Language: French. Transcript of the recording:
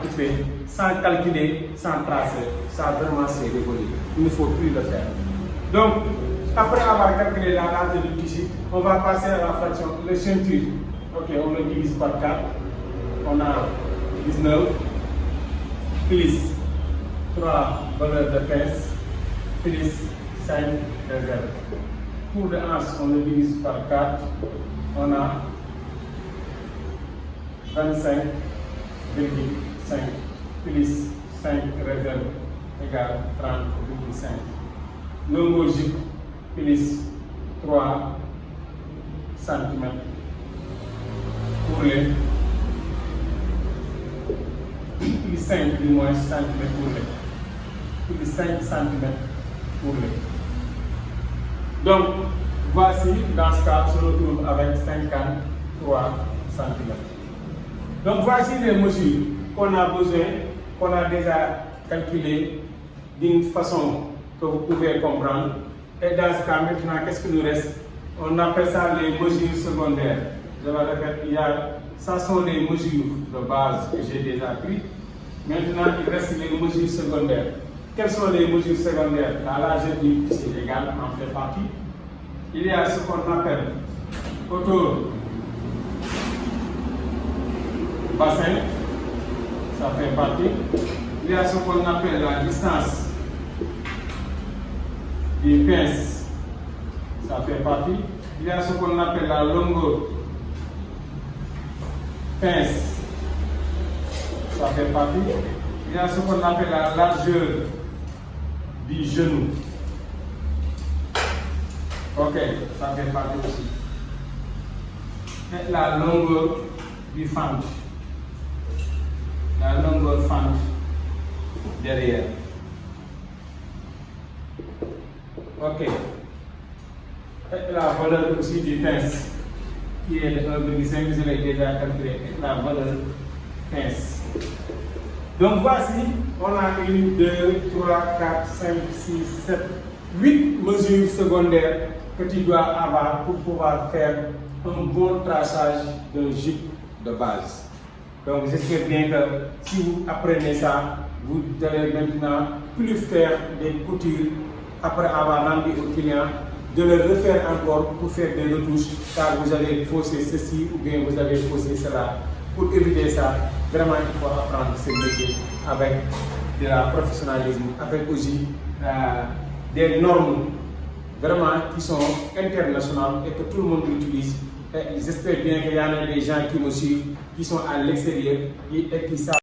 couper, sans calculer, sans tracer. Ça vraiment c'est révolu. Il ne faut plus le faire. Donc, après avoir calculé la largeur du tissu, on va passer à la fraction, le ceinture. Ok, on le divise par 4. On a 19 plus 3 valeurs de pince plus 5 réserves. Pour de hanche, on le divise par 4. On a 25,5 plus 5 réserves égale 30,5. Longueur jupe plus 3 cm pour les plus 5 du moins cm pour les plus 5 cm pour les. Donc voici dans ce cas on se retrouve avec 53 cm. Donc voici les mesures qu'on a besoin, qu'on a déjà calculées d'une façon que vous pouvez comprendre. Et dans ce cas maintenant, qu'est-ce qu'il nous reste? On appelle ça les mesures secondaires. Je le répète, ça sont les mesures de base que j'ai déjà prises. Maintenant, il reste les mesures secondaires. Quelles sont les mesures secondaires? La largeur du tissu égale en fait partie. Il y a ce qu'on appelle hauteur, bassin, ça fait partie. Il y a ce qu'on appelle la distance du pince, ça fait partie. Il y a ce qu'on appelle la longueur pince, ça fait partie. Il y a ce qu'on appelle la largeur du genou. Ok, ça fait partie aussi. Et la longueur du fente. La longueur fente derrière. Ok. Et la valeur aussi du pince, qui est de 1,5, je l'ai déjà calculé. Et la valeur pince. Donc voici, on a 1, 2, 3, 4, 5, 6, 7, 8 mesures secondaires que tu dois avoir pour pouvoir faire un bon traçage d'un jupe de base. Donc j'espère bien que si vous apprenez ça, vous allez maintenant plus faire des coutures après avoir rendu au client, de le refaire encore pour faire des retouches, car vous avez faussé ceci ou bien vous avez faussé cela. Pour éviter ça, vraiment il faut apprendre ce métier avec de la professionnalisme, avec aussi des normes vraiment qui sont internationales et que tout le monde utilise. Et j'espère bien qu'il y en a des gens qui me suivent, qui sont à l'extérieur et qui savent.